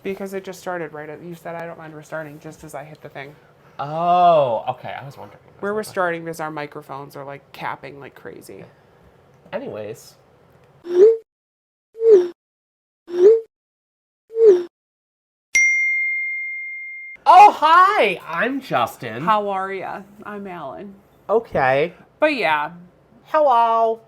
Because it just started you said I don't mind restarting just as I hit the thing. Oh, okay. I was wondering. We're restarting because our microphones are like capping like crazy. Anyways. Oh, hi! I'm Justin. How are ya? I'm Alan. Okay. But yeah. Hello.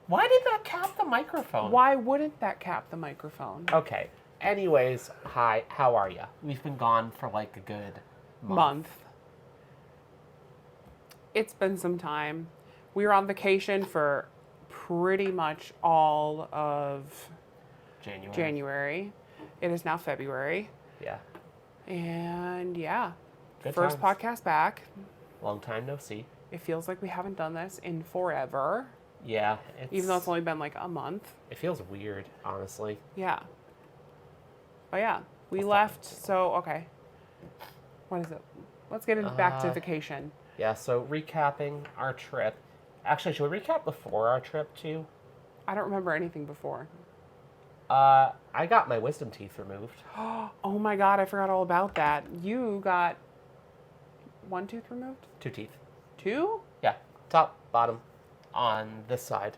Why did that cap the microphone? Why wouldn't that cap the microphone? Okay. Anyways, hi. How are ya? We've been gone for like a good month. It's been some time. We were on vacation for pretty much all of January. It is now February. Yeah. And yeah. Good First times. podcast back. Long time no see. It feels like we haven't done this in forever. Yeah. Even though it's only been like a month. It feels weird, honestly. Yeah. But yeah, we left. So, okay. What is it? Let's get into back to vacation. Yeah, so recapping our trip. Actually, should we recap before our trip, too? I don't remember anything before. I got my wisdom teeth removed. Oh my god, I forgot all about that. You got one tooth removed? 2 teeth. 2? Yeah, top, bottom, on this side,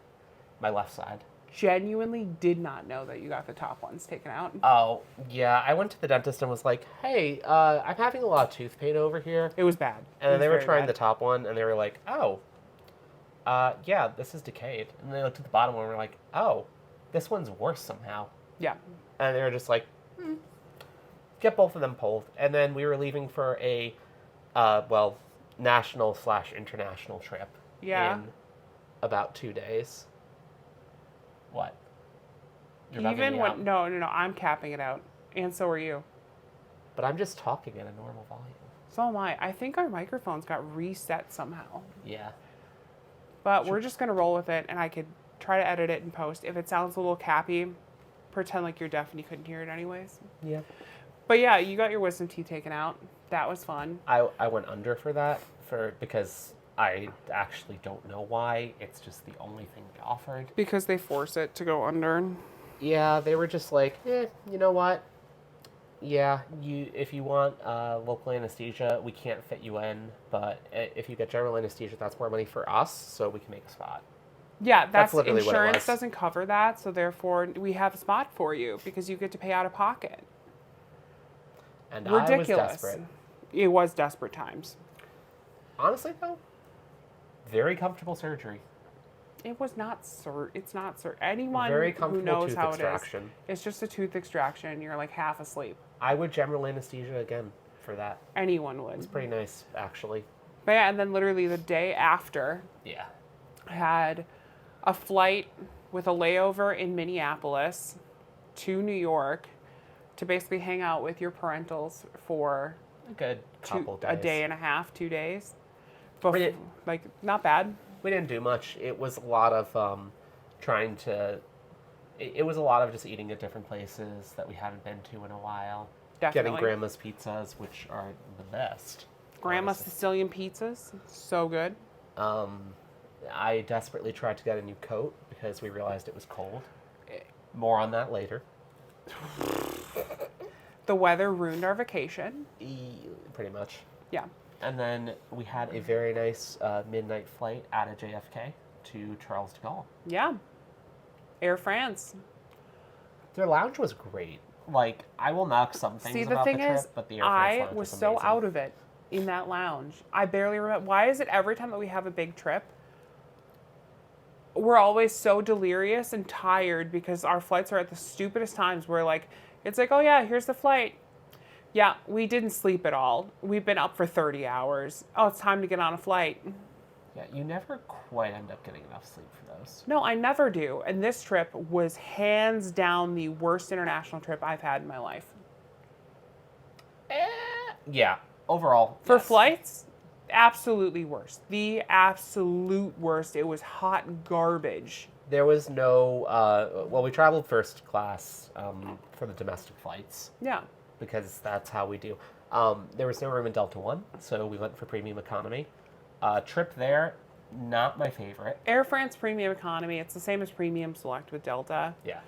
my left side. Genuinely did not know that you got the top ones taken out. Oh, yeah, I went to the dentist and was like, hey, I'm having a lot of tooth pain over here. It was bad. And then they were trying bad. the top one, and they were like, oh, yeah, this is decayed. And they looked at the bottom one and were like, oh, this one's worse somehow. Yeah. And they were just like, get both of them pulled. And then we were leaving for a, national/international trip. Yeah. In about 2 days. What? Even when no, I'm capping it out. And so are you. But I'm just talking at a normal volume. So am I. I think our microphones got reset somehow. Yeah. But we're just going to roll with it, and I could try to edit it and post. If it sounds a little cappy, pretend like you're deaf and you couldn't hear it anyways. Yeah. But yeah, you got your wisdom teeth taken out. That was fun. I went under for that because I actually don't know why. It's just the only thing they offered. Because they force it to go under. Yeah, they were just like, you know what? Yeah, if you want local anesthesia, we can't fit you in. But if you get general anesthesia, that's more money for us, so we can make a spot. Yeah, that's literally what it insurance was. doesn't cover that, so therefore we have a spot for you because you get to pay out of pocket. And Ridiculous. I was desperate. It was desperate times. Honestly, though, very comfortable surgery. It was not It's not anyone Very who comfortable knows tooth how extraction. it is. It's just a tooth extraction. You're like half asleep. I would general anesthesia again for that. Anyone would. It's pretty nice, actually. But yeah, and then literally the day after, Yeah. I had a flight with a layover in Minneapolis to New York to basically hang out with your parentals for A good couple days. a day and a half, 2 days. Like, not bad. We didn't do much. It was a lot of it was a lot of just eating at different places that we hadn't been to in a while. Definitely. Getting grandma's pizzas, which are the best. Grandma's honestly. Sicilian pizzas, so good. I desperately tried to get a new coat because we realized it was cold. More on that later. The weather ruined our vacation. Pretty much. Yeah. And then we had a very nice midnight flight out of JFK to Charles de Gaulle. Yeah. Air France. Their lounge was great. Like, I will knock some things about the trip, but the Air France lounge was was so amazing. out of it in that lounge. I barely remember. Why is it every time that we have a big trip, we're always so delirious and tired because our flights are at the stupidest times where, like, it's like, oh yeah, here's the flight. Yeah, we didn't sleep at all. We've been up for 30 hours. Oh, it's time to get on a flight. Yeah, you never quite end up getting enough sleep for those. No, I never do. And this trip was hands down the worst international trip I've had in my life. Yeah, overall. For yes. flights, absolutely worst. The absolute worst. It was hot garbage. There was no, we traveled first class for the domestic flights. Yeah. Because that's how we do. There was no room in Delta One, so we went for premium economy. Trip there, not my favorite. Air France Premium Economy, it's the same as Premium Select with Delta. Yeah.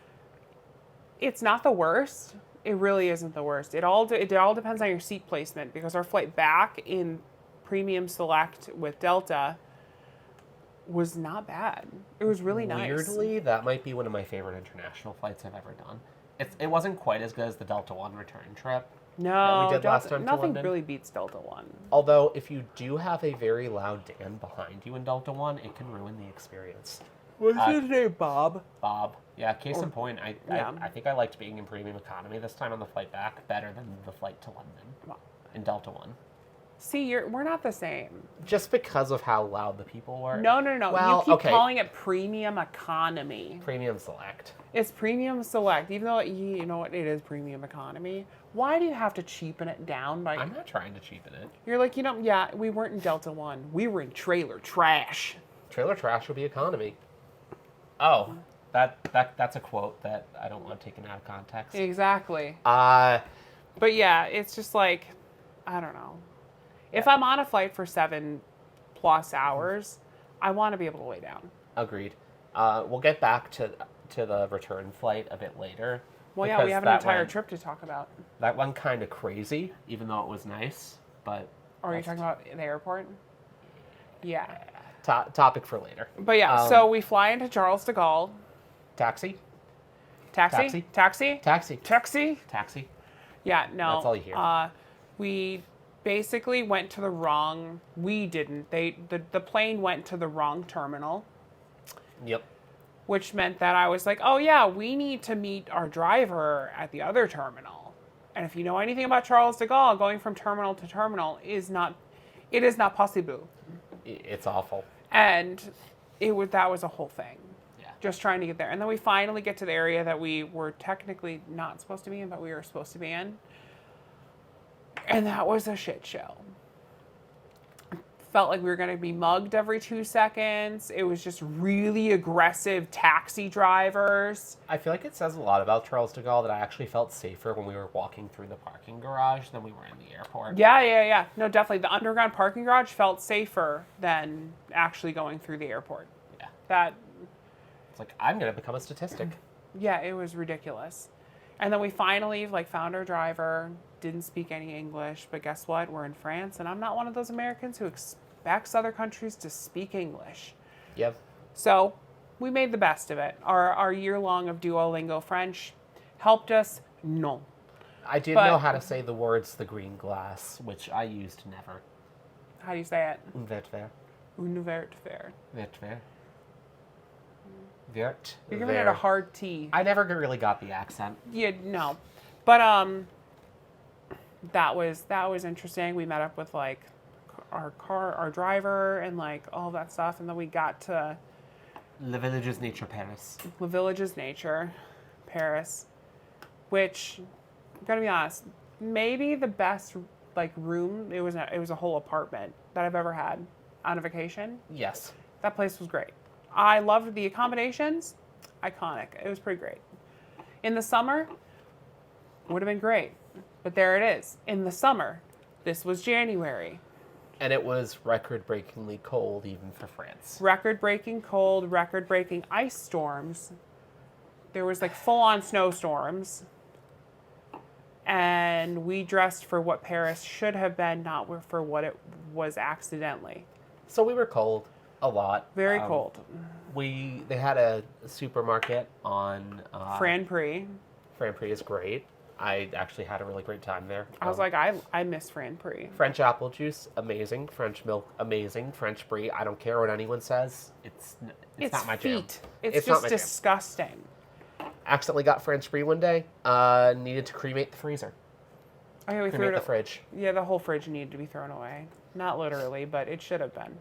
It's not the worst. It really isn't the worst. It all depends on your seat placement, because our flight back in Premium Select with Delta was not bad. It was really nice. Weirdly, that might be one of my favorite international flights I've ever done. It wasn't quite as good as the Delta One return trip No, that we did last Delta, time to nothing London. really beats Delta One. Although, if you do have a very loud Dan behind you in Delta One, it can ruin the experience. What's his name, Bob? Bob. Yeah, case in point, yeah. I think I liked being in premium economy this time on the flight back better than the flight to London in Delta One. See, we're not the same. Just because of how loud the people were. No. Well, you keep okay. calling it Premium Economy. Premium Select. It's Premium Select, even though you know what, it is Premium Economy. Why do you have to cheapen it down by? I'm not trying to cheapen it. You're like, yeah, we weren't in Delta One. We were in Trailer Trash. Trailer trash would be economy. Oh, that's a quote that I don't want taken out of context. Exactly. Uh, But yeah, it's just like, I don't know. If I'm on a flight for 7+ hours, I want to be able to lay down. Agreed. We'll get back to the return flight a bit later. Well, yeah, we have an entire trip to talk about. That went kind of crazy, even though it was nice. But Or are you talking about the airport? Yeah. Topic for later. But yeah, so we fly into Charles de Gaulle. Taxi? Taxi? Taxi. Taxi? Taxi. Yeah, no. That's all you hear. We basically went to the wrong... We didn't. The plane went to the wrong terminal. Yep. Which meant that I was like, oh yeah, we need to meet our driver at the other terminal. And if you know anything about Charles de Gaulle, going from terminal to terminal is not possible. It's awful. And that was a whole thing. Yeah. Just trying to get there. And then we finally get to the area that we were technically not supposed to be in, but we were supposed to be in. And that was a shit show. Felt like we were going to be mugged every 2 seconds. It was just really aggressive taxi drivers. I feel like it says a lot about Charles de Gaulle that I actually felt safer when we were walking through the parking garage than we were in the airport. Yeah. No, definitely. The underground parking garage felt safer than actually going through the airport. Yeah. It's like, I'm going to become a statistic. Yeah, it was ridiculous. And then we finally found our driver, didn't speak any English, but guess what? We're in France, and I'm not one of those Americans who expects other countries to speak English. Yep. So we made the best of it. Our year long of Duolingo French helped us? No. I did know how to say the words "the green glass," which I used never. How do you say it? Un vert vert. Un vert vert. Vert vert. Vert. You're giving it a hard T. I never really got the accent. Yeah, no. But that was interesting. We met up with our driver and all that stuff, and then we got to Le Village's Nature Paris. Le Village's Nature Paris, which I'm gonna be honest, maybe the best room. It was a whole apartment that I've ever had on a vacation. Yes. That place was great. I loved the accommodations. Iconic. It was pretty great. In the summer, would have been great. But there it is. In the summer. This was January. And it was record-breakingly cold even for France. Record-breaking cold, record-breaking ice storms. There was full-on snowstorms. And we dressed for what Paris should have been, not for what it was accidentally. So we were cold. A lot. Very cold. They had a supermarket on Franprix. Franprix is great. I actually had a really great time there. I was I miss Franprix. French apple juice, amazing. French milk, amazing. French brie, I don't care what anyone says. It's not my jam. It's not just disgusting. Accidentally got French brie one day. Needed to cremate the freezer. Oh, yeah, we cremate the fridge. Yeah, the whole fridge needed to be thrown away. Not literally, but it should have been.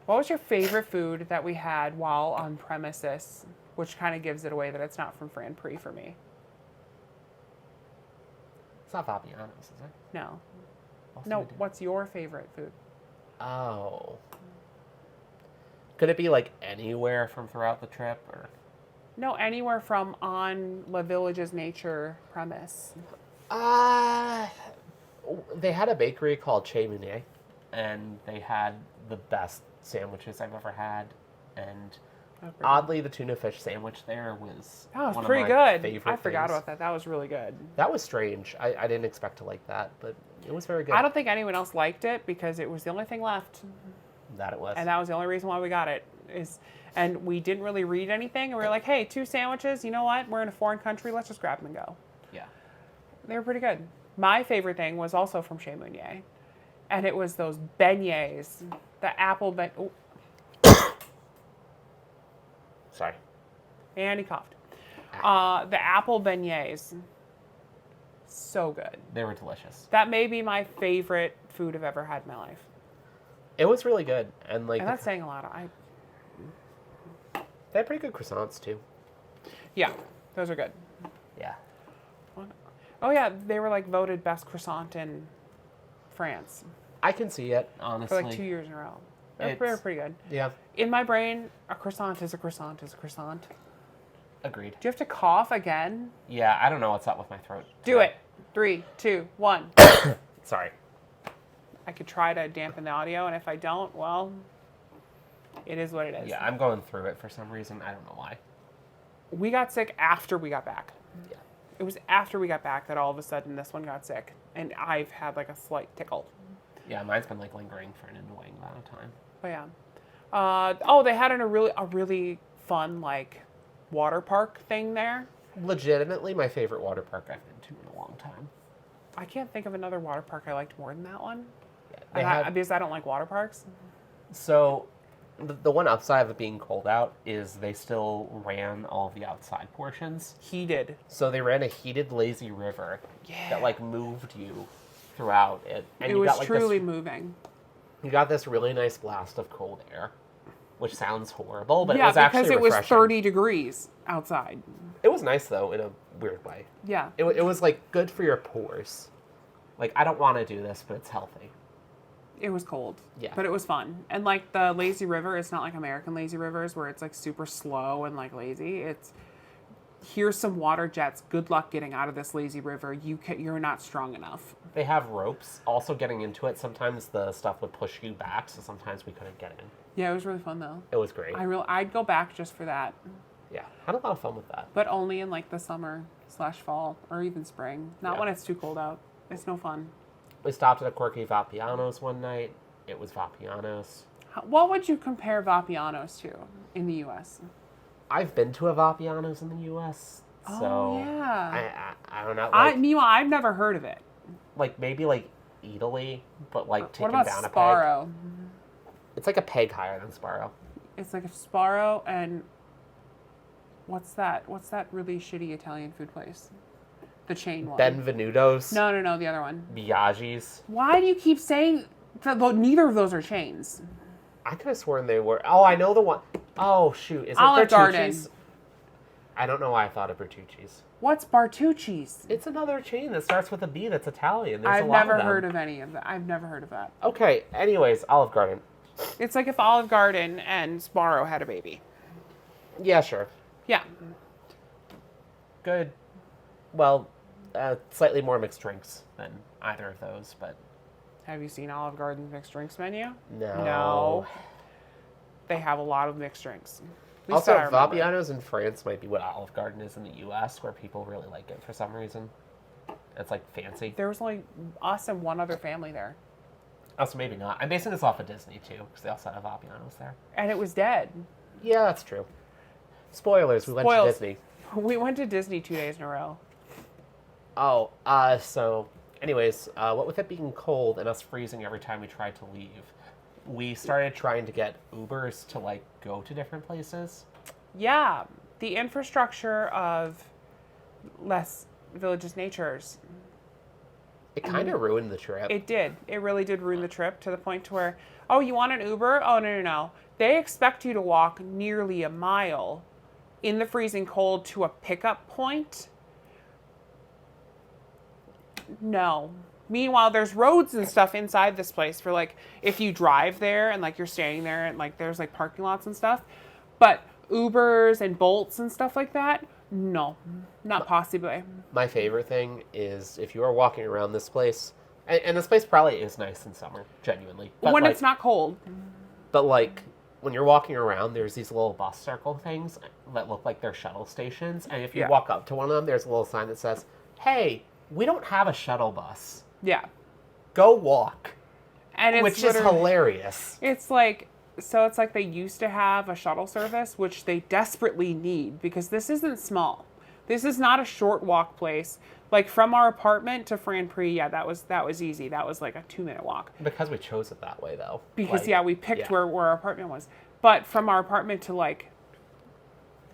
What was your favorite food that we had while on premises, which kind of gives it away that it's not from Franprix for me? It's not Fabiano's, is it? No. No, what's your favorite food? Oh. Could it be anywhere from throughout the trip, or? No, anywhere from on Le Village's Nature premise. They had a bakery called Chez Munier, and they had the best sandwiches I've ever had, and That was pretty good. Oddly, the tuna fish sandwich there was That was one pretty of my good. favorite I forgot things. about that. That was really good. That was strange. I didn't expect to like that, but it was very good. I don't think anyone else liked it because it was the only thing left. That it was. And that was the only reason why we got it. And we didn't really read anything. And we were like, hey, 2 sandwiches. You know what? We're in a foreign country. Let's just grab them and go. Yeah. They were pretty good. My favorite thing was also from Chez Meunier. And it was those beignets. The apple Sorry. And he coughed. The apple beignets. So good. They were delicious. That may be my favorite food I've ever had in my life. It was really good. And like And that's saying a lot. they had pretty good croissants too. Yeah, those are good. Yeah. Oh yeah, they were like voted best croissant in France I can see it, honestly. for like 2 years in a row. They're pretty good. Yeah. In my brain, a croissant is a croissant is a croissant. Agreed. Do you have to cough again? Yeah, I don't know what's up with my throat. Do it. 3, 2, 1. Sorry. I could try to dampen the audio, and if I don't, well, it is what it is. Yeah, I'm going through it for some reason. I don't know why. We got sick after we got back. Yeah. It was after we got back that all of a sudden this one got sick, and I've had like a slight tickle. Yeah, mine's been like lingering for an annoying amount of time. But yeah. They had a really fun like water park thing there. Legitimately my favorite water park I've been to in a long time. I can't think of another water park I liked more than that one. Yeah, Because I don't like water parks. So the one upside of it being cold out is they still ran all of the outside portions. Heated. So they ran a heated lazy river that like moved you throughout it. And It you was got, like, truly this, moving. you got this really nice blast of cold air, which sounds horrible, but yeah, it was actually because it was refreshing. 30 degrees outside. It was nice though in a weird way. Yeah. It was like good for your pores. Like I don't want to do this, but it's healthy. It was cold. Yeah. But it was fun. And like the lazy river, it's not like American lazy rivers where it's like super slow and like lazy. It's here's some water jets. Good luck getting out of this lazy river. You're not strong enough. They have ropes. Also getting into it, sometimes the stuff would push you back, so sometimes we couldn't get in. Yeah, it was really fun though. It was great. I'd go back just for that. Yeah, had a lot of fun with that. But only in like the summer/fall or even spring. Not Yeah. when it's too cold out. It's no fun. We stopped at a quirky Vapiano's one night. It was Vapiano's. What would you compare Vapiano's to in the U.S.? I've been to a Vapiano's in the U.S., so Oh, yeah. I don't know. Like, Meanwhile, I've never heard of it. like maybe like Italy, but like What taken about down a peg. Sparrow? It's like a peg higher than Sparrow. It's like a Sparrow and what's that? What's that really shitty Italian food place? The chain one. Benvenuto's. No, the other one. Biaggi's. Why do you keep saying that? Neither of those are chains. I could have sworn they were. Oh, I know the one. Oh, shoot. Is it Olive Garden. Bertucci's? I don't know why I thought of Bertucci's. What's Bartucci's? It's another chain that starts with a B that's Italian. There's I've a lot never of them. heard of any of that. I've never heard of that. Okay, anyways, Olive Garden. It's like if Olive Garden and Sparrow had a baby. Yeah, sure. Yeah. Good. Well, slightly more mixed drinks than either of those, but Have you seen Olive Garden's mixed drinks menu? no. No. They have a lot of mixed drinks. At least Also, that I remember. Vapiano's in France might be what Olive Garden is in the U.S., where people really like it for some reason. It's like fancy. There was only us and one other family there. Also, maybe not. I'm basing this off of Disney, too, because they also have Vapiano's there. And it was dead. Yeah, that's true. Spoilers, we went to Spoils. Disney. We went to Disney 2 days in a row. Oh, so, anyways, what with it being cold and us freezing every time we tried to leave, we started trying to get Ubers to, like, go to different places. Yeah. The infrastructure of Les Villages Natures. It kind of ruined the trip. It did. It really did ruin the trip to the point to where, oh, you want an Uber? Oh, no. They expect you to walk nearly a mile in the freezing cold to a pickup point. No. Meanwhile, there's roads and stuff inside this place for, like, if you drive there and, like, you're staying there and, like, there's, like, parking lots and stuff. But Ubers and Bolts and stuff like that, no. Not possibly. My favorite thing is if you are walking around this place, and this place probably is nice in summer, genuinely. But When like, it's not cold. But, like, when you're walking around, there's these little bus circle things that look like they're shuttle stations. And if you Yeah. walk up to one of them, there's a little sign that says, "Hey, we don't have a shuttle bus. Yeah. Go walk." And it's Which is literally- hilarious. It's like, so it's like they used to have a shuttle service, which they desperately need because this isn't small. This is not a short walk place. Like from our apartment to Franprix, yeah, that was easy. That was like a 2-minute walk. Because we chose it that way, though. Because Like, yeah, we picked yeah. where our apartment was. But from our apartment to like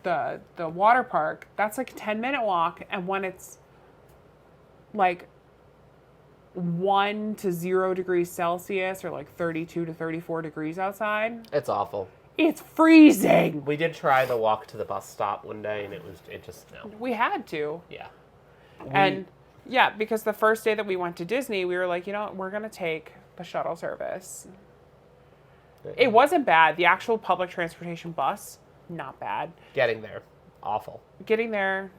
the water park, that's like a 10-minute walk. And when it's like 1 to 0 degrees Celsius or like 32 to 34 degrees outside, It's awful. it's freezing. We did try the walk to the bus stop one day, and it just, no. We had to. Yeah. And yeah, because the first day that we went to Disney, we were like, you know what, we're going to take the shuttle service. It wasn't bad. The actual public transportation bus, not bad. Getting there, awful. Getting there,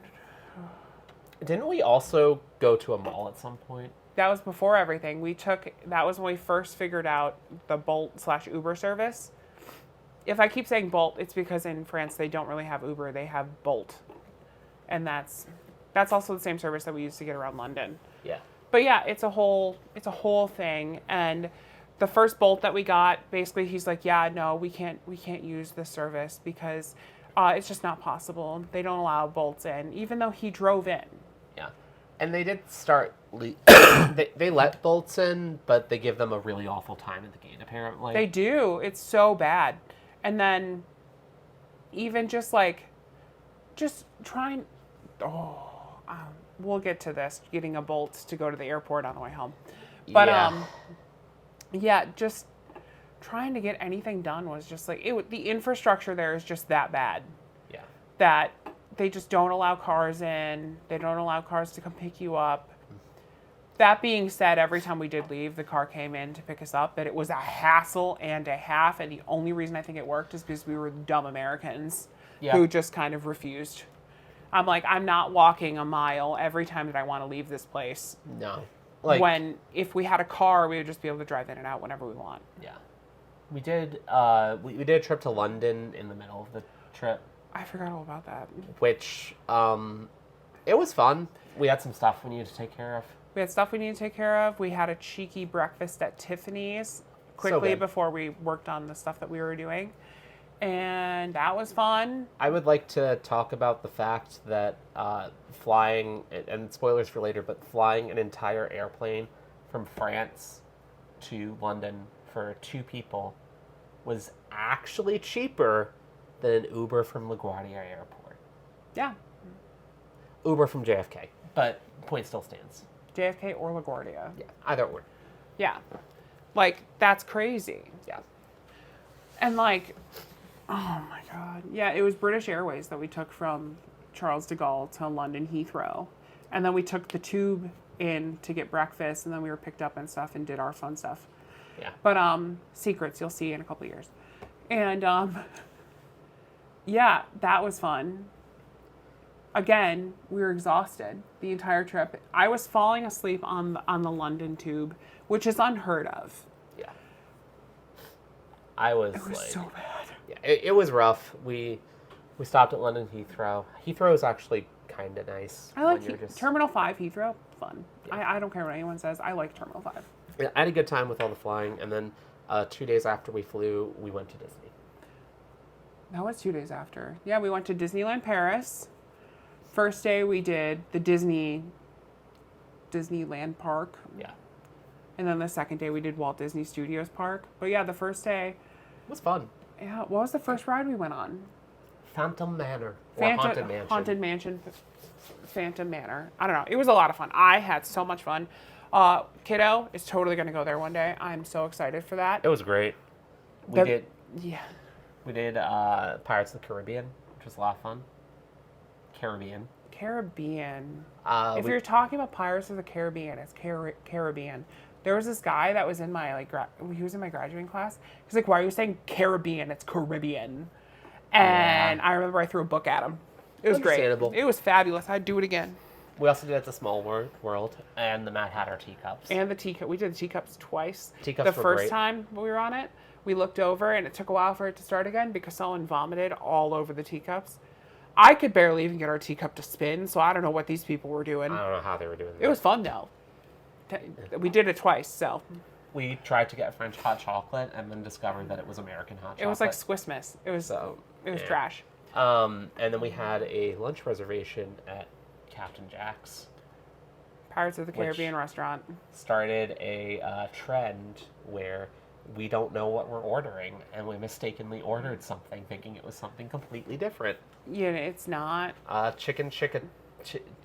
Didn't we also go to a mall at some point? that was before everything. That was when we first figured out the Bolt/Uber service. If I keep saying Bolt, it's because in France they don't really have Uber, they have Bolt. And that's also the same service that we used to get around London. Yeah. But yeah, it's a whole thing. And the first Bolt that we got, basically he's like, yeah, no, we can't use this service because it's just not possible. They don't allow Bolts in, even though he drove in. Yeah. And they did start, they let Bolts in, but they give them a really awful time at the gate, apparently. They do. It's so bad. And then even just trying, we'll get to this, getting a Bolt to go to the airport on the way home. But yeah, just trying to get anything done was just like, the infrastructure there is just that bad. Yeah. That they just don't allow cars in. They don't allow cars to come pick you up. That being said, every time we did leave, the car came in to pick us up, but it was a hassle and a half. And the only reason I think it worked is because we were dumb Americans who just kind of refused. I'm like, I'm not walking a mile every time that I want to leave this place. No. If we had a car, we would just be able to drive in and out whenever we want. Yeah. We did, we did a trip to London in the middle of the trip. I forgot all about that. Which, it was fun. We had some stuff we needed to take care of. We had stuff we needed to take care of. We had a cheeky breakfast at Tiffany's quickly before we worked on the stuff that we were doing. And that was fun. I would like to talk about the fact that flying, and spoilers for later, but flying an entire airplane from France to London for 2 people was actually cheaper than an Uber from LaGuardia Airport. Yeah. Uber from JFK, but point still stands. JFK or LaGuardia. Yeah, either or. Yeah. Like, that's crazy. Yeah. And like, oh my God. Yeah, it was British Airways that we took from Charles de Gaulle to London Heathrow. And then we took the tube in to get breakfast, and then we were picked up and stuff and did our fun stuff. Yeah. But secrets you'll see in a couple of years. And yeah, that was fun. Again, we were exhausted the entire trip. I was falling asleep on the London tube, which is unheard of. Yeah. It was So bad. Yeah, it was rough. We stopped at London Heathrow. Heathrow is actually kind of nice. I like when you're just... Terminal 5 Heathrow. Fun. Yeah. I don't care what anyone says. I like Terminal 5. Yeah, I had a good time with all the flying, and then 2 days after we flew, we went to Disney. That was 2 days after. Yeah, we went to Disneyland Paris. First day we did the Disneyland Park. Yeah. And then the second day we did Walt Disney Studios Park. But yeah, the first day, It was fun. yeah, what was the first ride we went on? Phantom Manor. Or Haunted Mansion. Haunted Mansion. Phantom Manor. I don't know. It was a lot of fun. I had so much fun. Kiddo is totally going to go there one day. I'm so excited for that. It was great. We Yeah. did Pirates of the Caribbean, which was a lot of fun. Caribbean. If you're talking about Pirates of the Caribbean, it's Caribbean. There was this guy that was in my he was in my graduating class. He's like, "Why are you saying Caribbean? It's Caribbean." And I remember I threw a book at him. It was great. Understandable. It was fabulous. I'd do it again. We also did the Small World and the Mad Hatter teacups. And the teacup. We did the teacups twice. Teacups the were first great. time we were on it, We looked over, and it took a while for it to start again because someone vomited all over the teacups. I could barely even get our teacup to spin, so I don't know what these people were doing. I don't know how they were doing that. It was fun, though. We did it twice, so. We tried to get French hot chocolate and then discovered that it was American hot chocolate. It was like Swiss Miss. It was trash. And then we had a lunch reservation at Captain Jack's. Pirates of the Caribbean restaurant. Started a trend where we don't know what we're ordering, and we mistakenly ordered something thinking it was something completely different. Yeah, it's not.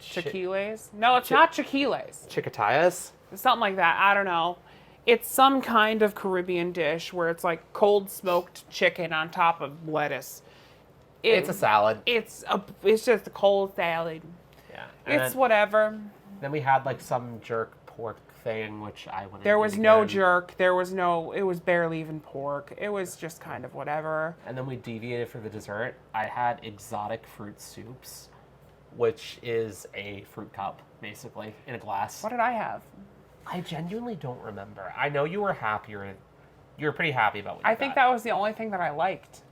Chiquiles? No, it's not chiquiles. Chiquitillas? Something like that. I don't know. It's some kind of Caribbean dish where it's like cold smoked chicken on top of lettuce. It's a salad. It's just a cold salad. Yeah. It's whatever. Then we had like some jerk pork thing, which I wouldn't. There was no jerk. It was barely even pork. It was just kind of whatever. And then we deviated for the dessert. I had exotic fruit soups, which is a fruit cup, basically, in a glass. What did I have? I genuinely don't remember. I know you were happier. You were pretty happy about what you I think that was the only thing that I liked.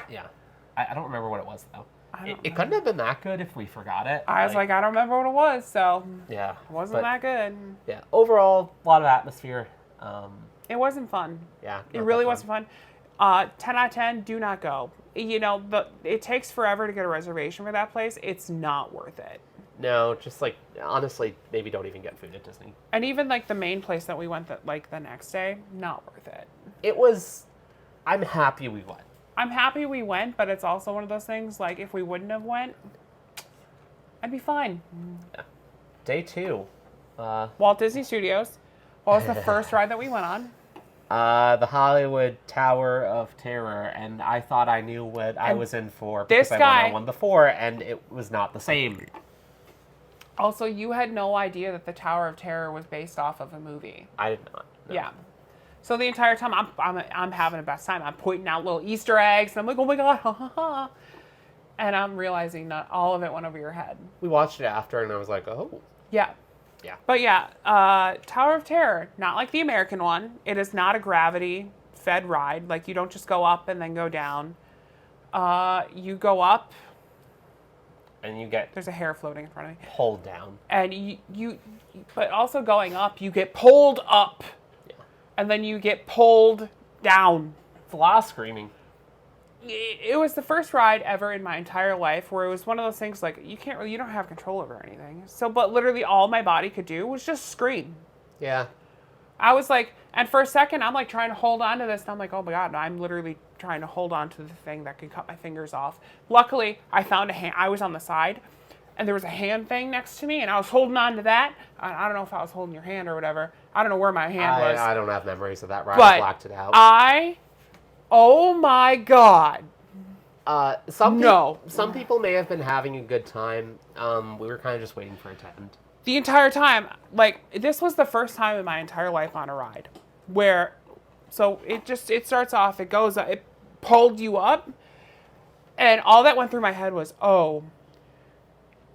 Yeah. I don't remember what it was, though. It couldn't have been that good if we forgot it. I was like, I don't remember what it was, so yeah, it wasn't that good. Yeah, overall, a lot of atmosphere. It wasn't fun. Yeah. It really wasn't fun. 10 out of 10, do not go. You know, it takes forever to get a reservation for that place. It's not worth it. No, just like, honestly, maybe don't even get food at Disney. And even like the main place that we went the next day, not worth it. I'm happy we went. I'm happy we went, but it's also one of those things, like, if we wouldn't have went, I'd be fine. Yeah. Day 2. Walt Disney Studios. What was the first ride that we went on? The Hollywood Tower of Terror, and I thought I knew what I was in for because I went on one before, and it was not the same. Also, you had no idea that the Tower of Terror was based off of a movie. I did not. No. Yeah. So the entire time, I'm having the best time. I'm pointing out little Easter eggs, and I'm like, oh my god, ha ha ha. And I'm realizing that all of it went over your head. We watched it after, and I was like, oh. Yeah. Yeah. But yeah, Tower of Terror, not like the American one. It is not a gravity-fed ride. Like, you don't just go up and then go down. You go up. And you get... There's a hair floating in front of me. Pulled down. And but also going up, you get pulled up. And then you get pulled down. It's a lot of screaming. It was the first ride ever in my entire life where it was one of those things like, you don't have control over anything. But literally all my body could do was just scream. Yeah. I was like, and for a second, I'm like trying to hold on to this. And I'm like, oh my God, I'm literally trying to hold on to the thing that could cut my fingers off. Luckily, I found a hand. I was on the side. And there was a hand thing next to me, and I was holding on to that. I don't know if I was holding your hand or whatever. I don't know where my hand was. I don't have memories of that ride. But I blacked it out. Oh my God. Some people may have been having a good time. We were kind of just waiting for it to end. The entire time, like, this was the first time in my entire life on a ride where, so it starts off, it goes, it pulled you up, and all that went through my head was, oh,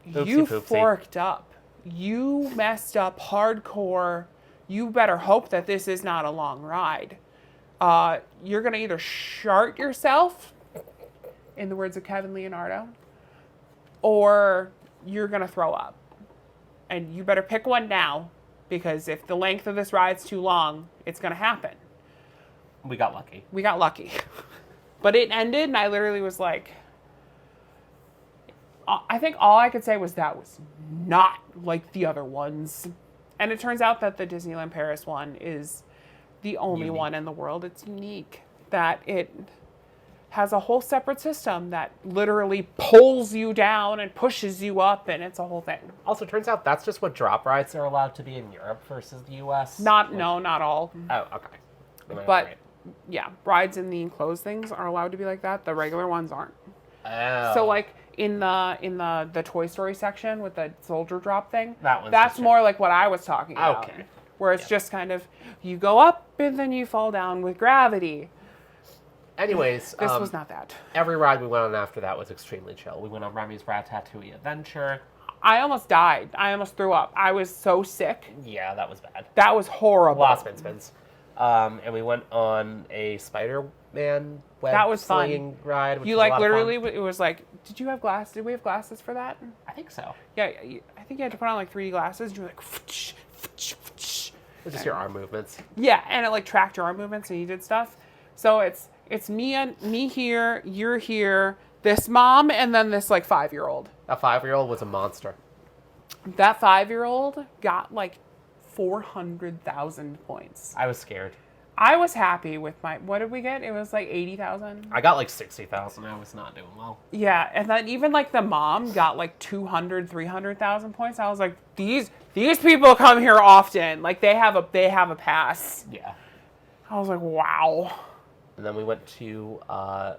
you forked up. You messed up hardcore. You better hope that this is not a long ride. You're going to either shart yourself, in the words of Kevin Leonardo, or you're going to throw up. And you better pick one now, because if the length of this ride's too long, it's going to happen. We got lucky. But it ended, and I literally was like... I think all I could say was that was not like the other ones. And it turns out that the Disneyland Paris one is the only one in the world. It's unique. That it has a whole separate system that literally pulls you down and pushes you up, and it's a whole thing. Also, turns out that's just what drop rides are allowed to be in Europe versus the US. No, not all. Oh, okay. But, yeah, rides in the enclosed things are allowed to be like that. The regular ones aren't. Oh. So, like, in the Toy Story section with the soldier drop thing, that's more like what I was talking about. Okay. Where it's just kind of, you go up and then you fall down with gravity. Anyways. This was not that. Every ride we went on after that was extremely chill. We went on Remy's Ratatouille Adventure. I almost died. I almost threw up. I was so sick. Yeah, that was bad. That was horrible. Lots of spins. And we went on a Spider-Man web That was fun. slinging ride. Which You was a like lot of fun. literally, it was like, did you have glasses? Did we have glasses for that? I think so. Yeah, I think you had to put on like 3D glasses. You were like, It's just your arm movements. yeah, and it like tracked your arm movements and you did stuff. So it's me here, you're here, this mom, and then this like 5-year-old. That 5-year-old was a monster. That 5-year-old got like 400,000 points. I was scared. I was happy with my, what did we get? It was like 80,000. I got like 60,000. I was not doing well. Yeah, and then even like the mom got like 200, 300,000 points. I was like, these people come here often. Like they have a pass. Yeah. I was like, wow. And then we went to, I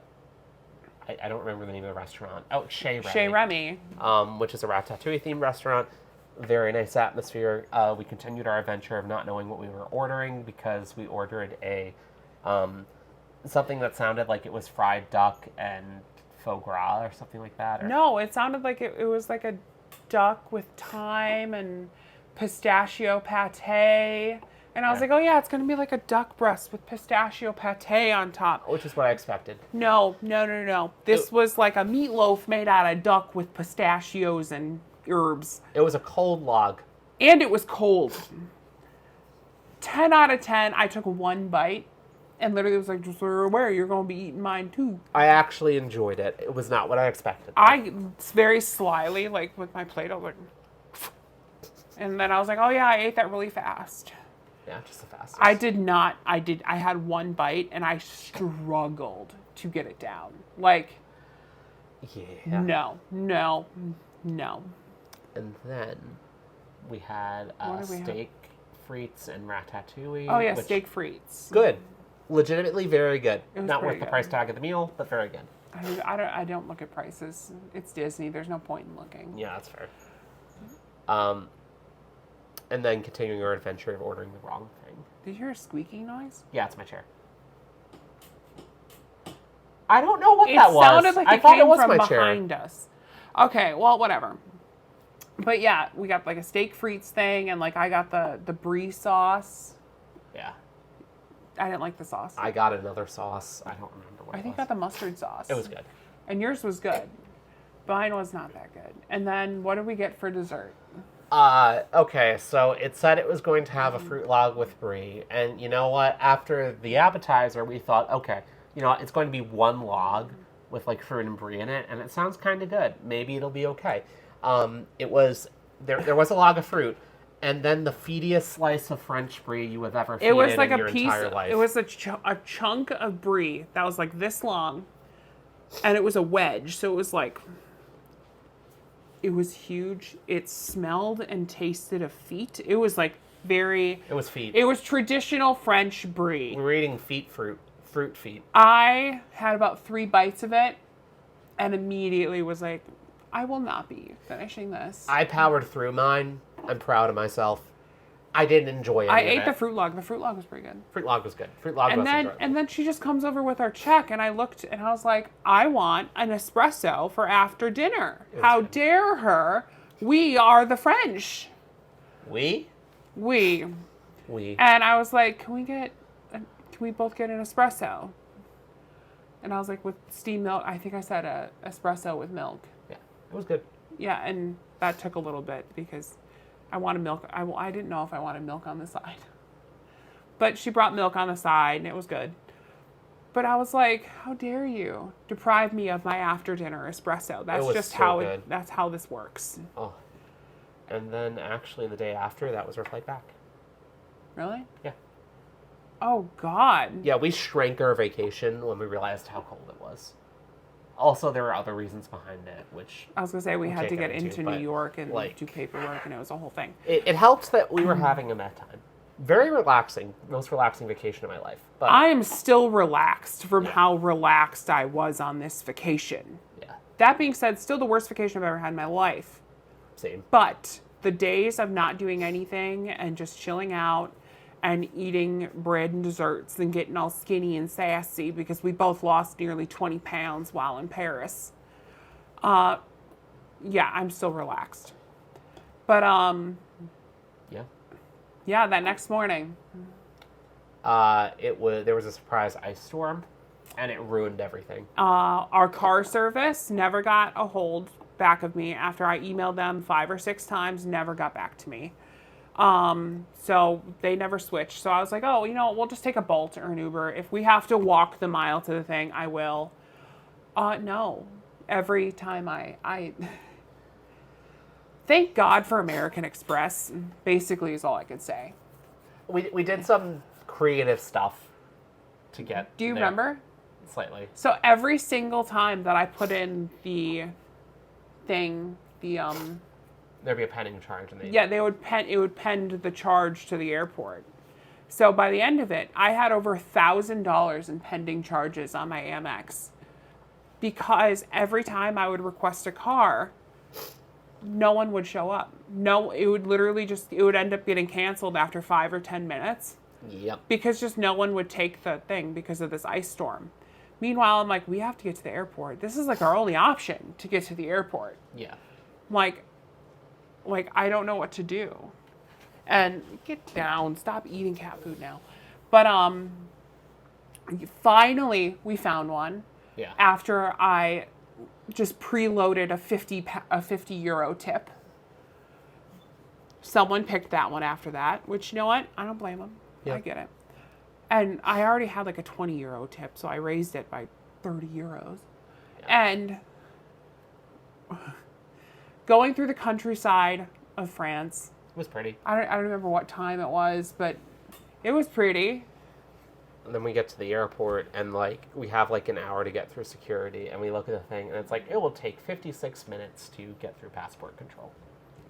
don't remember the name of the restaurant. Oh, Chez Remy. Chez Remy. Which is a Ratatouille themed restaurant. Very nice atmosphere. We continued our adventure of not knowing what we were ordering because we ordered a something that sounded like it was fried duck and foie gras or something like that. Or... No, it sounded like it was like a duck with thyme and pistachio pate. And I was like, oh yeah, it's going to be like a duck breast with pistachio pate on top. Which is what I expected. No. This was like a meatloaf made out of duck with pistachios and herbs. It was a cold log. And it was cold. 10 out of 10. I took one bite and literally was like, just so you're aware, you're going to be eating mine too. I actually enjoyed it. It was not what I expected. I very slyly, like with my plate, I was like, and then I was like, oh yeah, I ate that really fast. Yeah, just the fastest. I had one bite and I struggled to get it down. Like, yeah. no. And then we had steak, frites, and ratatouille. Oh yeah, steak frites. Good. Legitimately very good. It was Not worth pretty the good. price tag of the meal, but very good. I don't look at prices. It's Disney. There's no point in looking. Yeah, that's fair. And then continuing our adventure of ordering the wrong thing. Did you hear a squeaking noise? Yeah, it's my chair. I don't know what that was. It sounded like I it thought came it was from my chair. behind us. Okay, well, whatever. But yeah, we got like a steak frites thing, and like I got the brie sauce. Yeah. I didn't like the sauce. I got another sauce. I don't remember what I it think was. I got the mustard sauce. It was good. And yours was good. Mine was not that good. And then what did we get for dessert? Okay, so it said it was going to have a fruit log with brie, and you know what? After the appetizer, we thought, okay, you know what? It's going to be one log with like fruit and brie in it, and it sounds kind of good. Maybe it'll be okay. It was there was a log of fruit, and then the feediest slice of French brie you have ever It was feeded like in a your piece. entire life. It was a chunk of brie that was like this long, and it was a wedge. So it was like. It was huge. It smelled and tasted of feet. It was like very... It was feet. It was traditional French brie. We were eating fruit feet. I had about 3 bites of it and immediately was like, I will not be finishing this. I powered through mine. I'm proud of myself. I didn't enjoy any I of ate it. the fruit log. The fruit log was pretty good. Fruit log was good. Fruit log was enjoyable. And then she just comes over with our check, and I looked, and I was like, I want an espresso for after dinner. How good. dare her? We are the French. We? We. And I was like, can we both get an espresso? And I was like, with steamed milk. I think I said a espresso with milk. Yeah, it was good. Yeah, and that took a little bit because I wanted milk. I didn't know if I wanted milk on the side. But she brought milk on the side, and it was good. But I was like, how dare you deprive me of my after dinner espresso? That's just good. That's how this works. Oh. And then actually the day after, that was our flight back. Really? Yeah. Oh, God. Yeah, we shrank our vacation when we realized how cold it was. Also, there were other reasons behind it, which... I was going to say we had to get into New York and like, do paperwork, and it was a whole thing. It helped that we were having a med time. Very relaxing. Most relaxing vacation of my life. But I am still relaxed from how relaxed I was on this vacation. Yeah. That being said, still the worst vacation I've ever had in my life. Same. But the days of not doing anything and just chilling out and eating bread and desserts and getting all skinny and sassy because we both lost nearly 20 pounds while in Paris. Yeah, I'm still relaxed. But, Yeah. yeah, that next morning. There was a surprise ice storm, and it ruined everything. Our car service never got a hold back of me after I emailed them 5 or 6 times, never got back to me. So they never switched. So I was like, oh, we'll just take a Bolt or an Uber. If we have to walk the mile to the thing, I will. No. Every time I thank God for American Express, basically is all I could say. We did some creative stuff to get Do you there. remember? Slightly. So every single time that I put in the thing, There'd be a pending charge, and it would pend the charge to the airport. So by the end of it, I had over $1,000 in pending charges on my Amex because every time I would request a car, no one would show up. No, it would literally it would end up getting canceled after 5 or 10 minutes. Yep. Because just no one would take the thing because of this ice storm. Meanwhile, I'm like, we have to get to the airport. This is like our only option to get to the airport. Yeah. Like I don't know what to do. And get down, stop eating cat food now. But finally we found one. Yeah. After I just preloaded a 50 euro tip. Someone picked that one after that, which you know what? I don't blame them. Yeah. I get it. And I already had like a 20 euro tip, so I raised it by 30 euros. Yeah. And going through the countryside of France. It was pretty. I don't remember what time it was, but it was pretty. And then we get to the airport, and we have an hour to get through security, and we look at the thing, and it's it will take 56 minutes to get through passport control.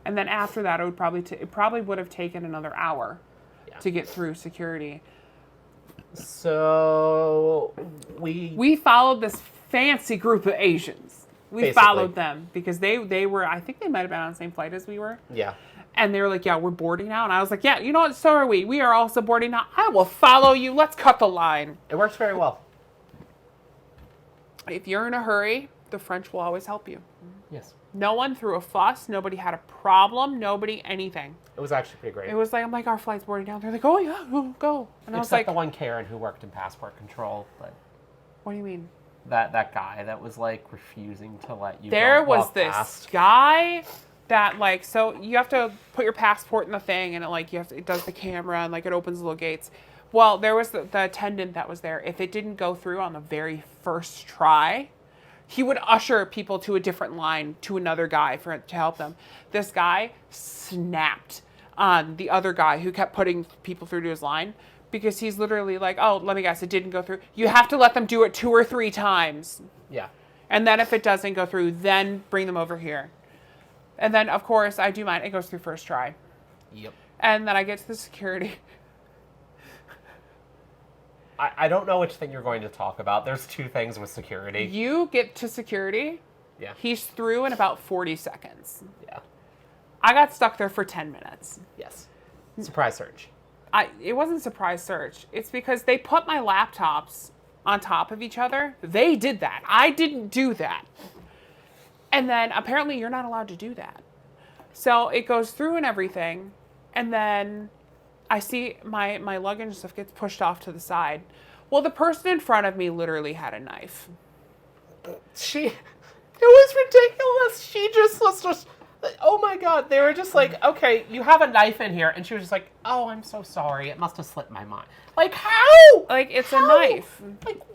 And then after that, it probably would have taken another hour to get through security. So we followed this fancy group of Asians. We followed them because they were, I think they might have been on the same flight as we were. Yeah. And they were like, yeah, we're boarding now. And I was like, yeah, you know what? So are we. We are also boarding now. I will follow you. Let's cut the line. It works very well. If you're in a hurry, the French will always help you. Yes. No one threw a fuss. Nobody had a problem. Nobody anything. It was actually pretty great. It was I'm like, our flight's boarding now. They're like, oh, yeah, go. And I was like, the one Karen who worked in passport control. But what do you mean? That guy that was refusing to let you There was this past. guy that so you have to put your passport in the thing and it does the camera and it opens the little gates. Well, there was the attendant that was there. If it didn't go through on the very first try, he would usher people to a different line to another guy to help them. This guy snapped on the other guy who kept putting people through to his line because he's literally oh, let me guess, it didn't go through. You have to let them do it 2 or 3 times. Yeah. And then if it doesn't go through, then bring them over here. And then, of course, I do mine. It goes through first try. Yep. And then I get to the security. I don't know which thing you're going to talk about. There's 2 things with security. You get to security. Yeah. He's through in about 40 seconds. Yeah. I got stuck there for 10 minutes. Yes. Surprise search. It wasn't surprise search. It's because they put my laptops on top of each other. They did that. I didn't do that. And then apparently you're not allowed to do that. So it goes through and everything. And then I see my luggage and stuff gets pushed off to the side. Well, the person in front of me literally had a knife. It was ridiculous. She just was just, oh my God. They were just okay, you have a knife in here. And she was just oh, I'm so sorry. It must have slipped my mind. How? It's a knife.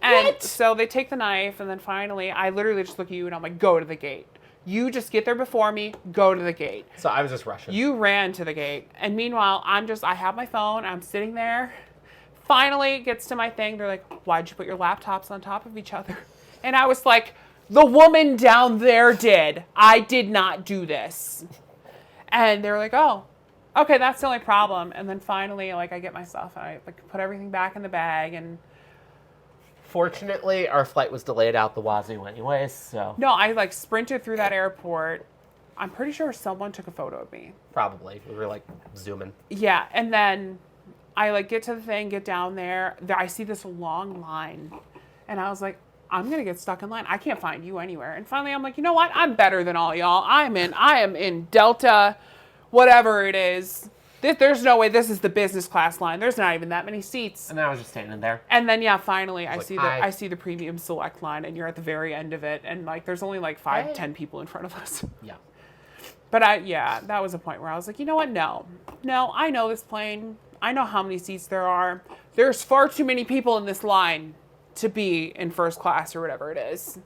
And what? so they take the knife, and then finally, I literally just look at you, and I'm like, go to the gate. You just get there before me, go to the gate. So I was just rushing. You ran to the gate. And meanwhile, I have my phone, I'm sitting there. Finally, it gets to my thing. They're like, why'd you put your laptops on top of each other? And I was like, the woman down there did. I did not do this. And they were like, oh, okay, that's the only problem. And then finally, I get my stuff, and I put everything back in the bag, and fortunately, our flight was delayed out the wazoo anyways, so. No, I sprinted through that airport. I'm pretty sure someone took a photo of me. Probably. We were zooming. Yeah, and then I get to the thing, get down there. I see this long line, and I was like, I'm gonna get stuck in line. I can't find you anywhere. And finally, I'm like, you know what? I'm better than all y'all. I am in Delta, whatever it is. There's no way this is the business class line. There's not even that many seats. And then I was just standing there. And then yeah, finally I like, see "Hi." I see the premium select line, and you're at the very end of it, and like there's only like 5-10 people in front of us. Yeah. But that was a point where I was like, you know what? No, I know this plane. I know how many seats there are. There's far too many people in this line to be in first class or whatever it is.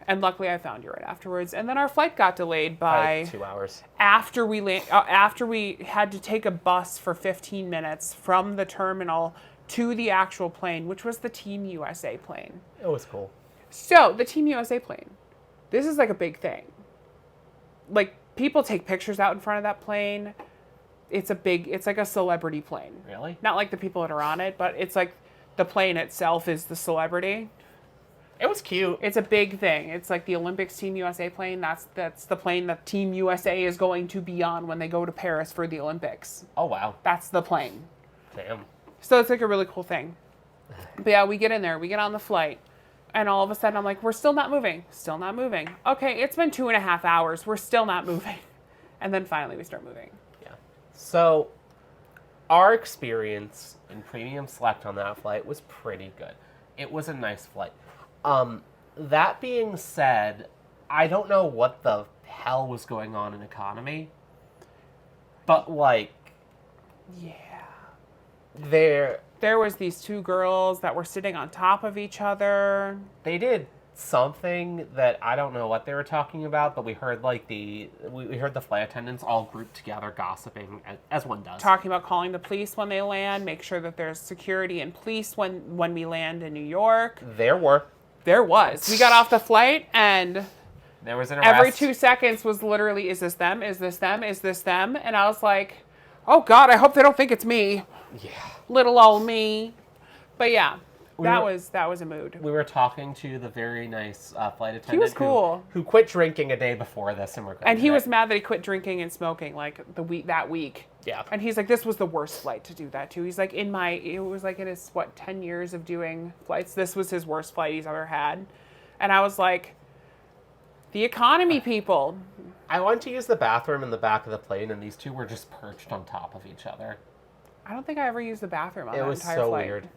And luckily, I found you right afterwards. And then our flight got delayed by 2 hours. after we had to take a bus for 15 minutes from the terminal to the actual plane, which was the Team USA plane. It was cool. So the Team USA plane, this is like a big thing. Like people take pictures out in front of that plane. It's like a celebrity plane. Really? Not like the people that are on it, but it's like the plane itself is the celebrity. It was cute. It's a big thing. It's like the Olympics Team USA plane. That's the plane that Team USA is going to be on when they go to Paris for the Olympics. Oh, wow. That's the plane. Damn. So it's like a really cool thing. But yeah, we get in there. We get on the flight. And all of a sudden I'm like, we're still not moving. Still not moving. Okay, it's been 2.5 hours. We're still not moving. And then finally we start moving. Yeah. So our experience in Premium Select on that flight was pretty good. It was a nice flight. That being said, I don't know what the hell was going on in economy, but like, Yeah. there was these two girls that were sitting on top of each other. they did something that I don't know what they were talking about, but we heard like we heard the flight attendants all grouped together gossiping as one does. Talking about calling the police when they land, make sure that there's security and police when we land in New York. There was. We got off the flight and there was an arrest. every 2 seconds was literally, is this them? Is this them? Is this them? And I was like, oh God, I hope they don't think it's me. Yeah. Little old me. But yeah, that was a mood. We were talking to the very nice flight attendant. He was cool. Who quit drinking a day before this, and he was mad that he quit drinking and smoking like that week. Yeah. And he's like, this was the worst flight to do that to. He's like, it was like in his 10 years of doing flights, this was his worst flight he's ever had. And I was like, the economy people. I went to use the bathroom in the back of the plane, and these two were just perched on top of each other. I don't think I ever used the bathroom on that entire flight. It was so weird.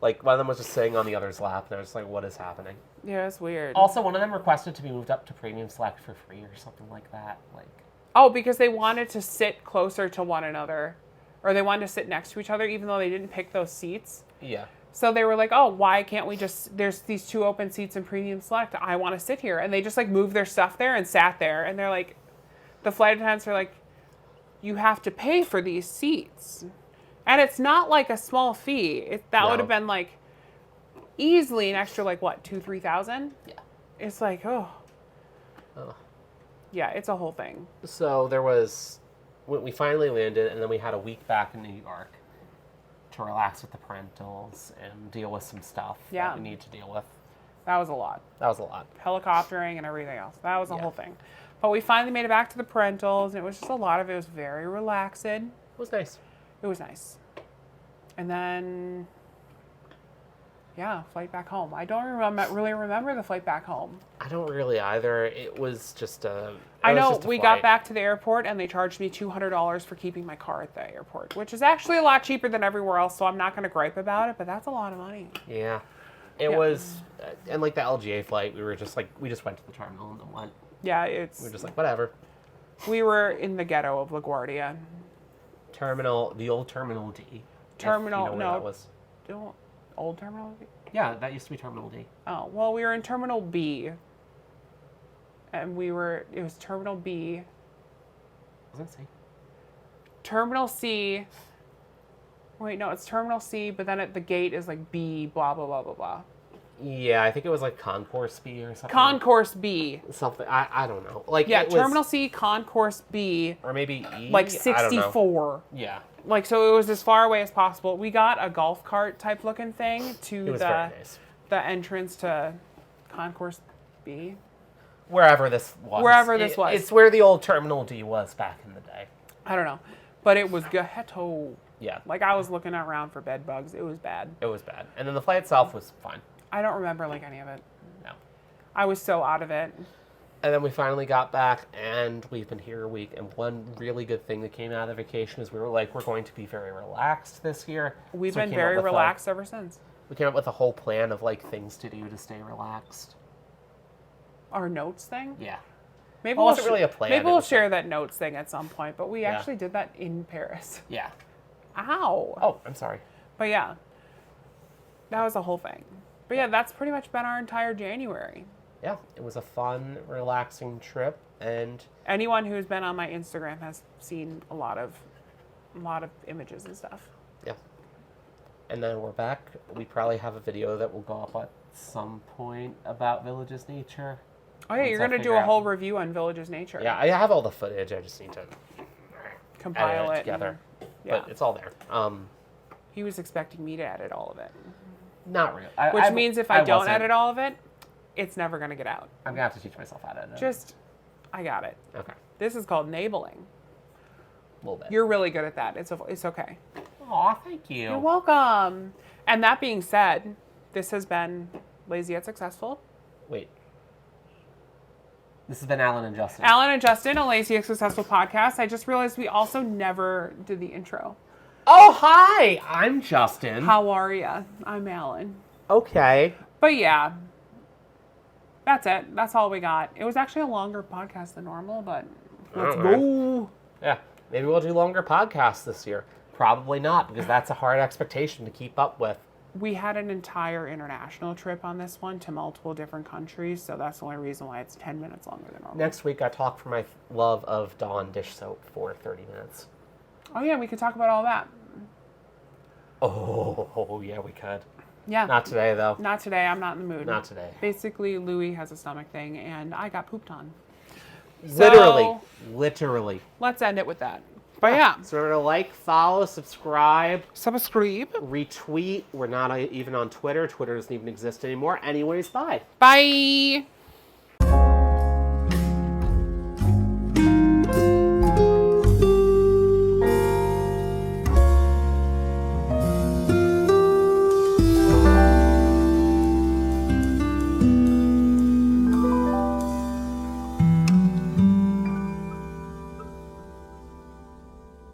Like, one of them was just sitting on the other's lap, and I was just like, what is happening? Yeah, it's weird. Also, one of them requested to be moved up to Premium Select for free or something like that. Like, oh, because they wanted to sit closer to one another. Or they wanted to sit next to each other, even though they didn't pick those seats. yeah. So they were like, oh, why can't we there's these 2 open seats in Premium Select. I want to sit here. And they just like moved their stuff there and sat there. And they're like, the flight attendants are like, you have to pay for these seats. And it's not like a small fee. That would have been like easily an extra like what, 2,000-3,000? Yeah. It's like, oh. Yeah, it's a whole thing. So we finally landed, and then we had a week back in New York to relax with the parentals and deal with some stuff that we need to deal with. That was a lot. Helicoptering and everything else. That was a whole thing. But we finally made it back to the parentals, and it was just a lot of it. It was very relaxed. It was nice. It was nice. And then, flight back home. I don't really remember the flight back home. I don't really either. It was just a... I know we got back to the airport and they charged me $200 for keeping my car at the airport, which is actually a lot cheaper than everywhere else, so I'm not going to gripe about it, but that's a lot of money. Yeah. It was... And like the LGA flight, we just went to the terminal and then went. Yeah, we were just like, whatever. We were in the ghetto of LaGuardia. The old Terminal D. Terminal, no. That was. Old Terminal D? Yeah, that used to be Terminal D. Oh, well, we were in Terminal B. And it was Terminal B. What was it say? Terminal C. Wait, no, it's Terminal C, but then at the gate is like B, blah, blah, blah, blah, blah. Yeah, I think it was like Concourse B or something. Concourse B. Something, I don't know. Like, yeah, Terminal C, Concourse B. Or maybe E? Like 64. Yeah. Like, so it was as far away as possible. We got a golf cart type looking thing to the entrance to Concourse B. Wherever this was. It's where the old Terminal D was back in the day. I don't know. But it was ghetto. Yeah. Like, I was looking around for bed bugs. It was bad. It was bad. And then the flight itself was fine. I don't remember, like, any of it. No. I was so out of it. And then we finally got back, and we've been here a week. And one really good thing that came out of the vacation is we were like, we're going to be very relaxed this year. We've So we been came up very with relaxed ever since. We came up with a whole plan of like things to do to stay relaxed. Our notes thing? Yeah. Maybe Well, it wasn't really a plan. Maybe it we'll was share that notes thing at some point, but we Yeah. actually did that in Paris. Yeah. Ow. Oh, I'm sorry. But yeah, that was a whole thing. But yeah, that's pretty much been our entire January. Yeah, it was a fun, relaxing trip, and Anyone who's been on my Instagram has seen a lot of images and stuff. yeah. And then we're back. We probably have a video that will go up at some point about Village's nature. Oh yeah, Once you're I gonna do figure a out- whole review on Village's nature. Yeah, I have all the footage. I just need to Compile edit it together. Yeah. But it's all there. He was expecting me to edit all of it. Not really. Which means if I don't wasn't. edit all of it, it's never gonna get out. I'm gonna have to teach myself how to edit. I got it. Okay, This is called enabling. a little bit. You're really good at that. It's okay. Aw, thank you. You're welcome. And that being said, this has been Lazy Yet Successful. Wait. This has been Alan and Justin. Alan and Justin, a Lazy Yet Successful podcast. I just realized we also never did the intro. Oh, hi! I'm Justin. How are ya? I'm Alan. Okay. But yeah, that's it. That's all we got. It was actually a longer podcast than normal, but let's Alright. go. Yeah, maybe we'll do longer podcasts this year. Probably not, because that's a hard expectation to keep up with. We had an entire international trip on this one to multiple different countries, so that's the only reason why it's 10 minutes longer than normal. Next week, I talk for my love of Dawn dish soap for 30 minutes. Oh yeah, we could talk about all that. Oh, yeah, we could. Yeah. Not today, though. Not today. I'm not in the mood. Not today. Basically, Louis has a stomach thing, and I got pooped on. Literally. Literally. Let's end it with that. But yeah. So remember to like, follow, subscribe, Subscribe. retweet. We're not even on Twitter. Twitter doesn't even exist anymore. Anyways, bye. Bye.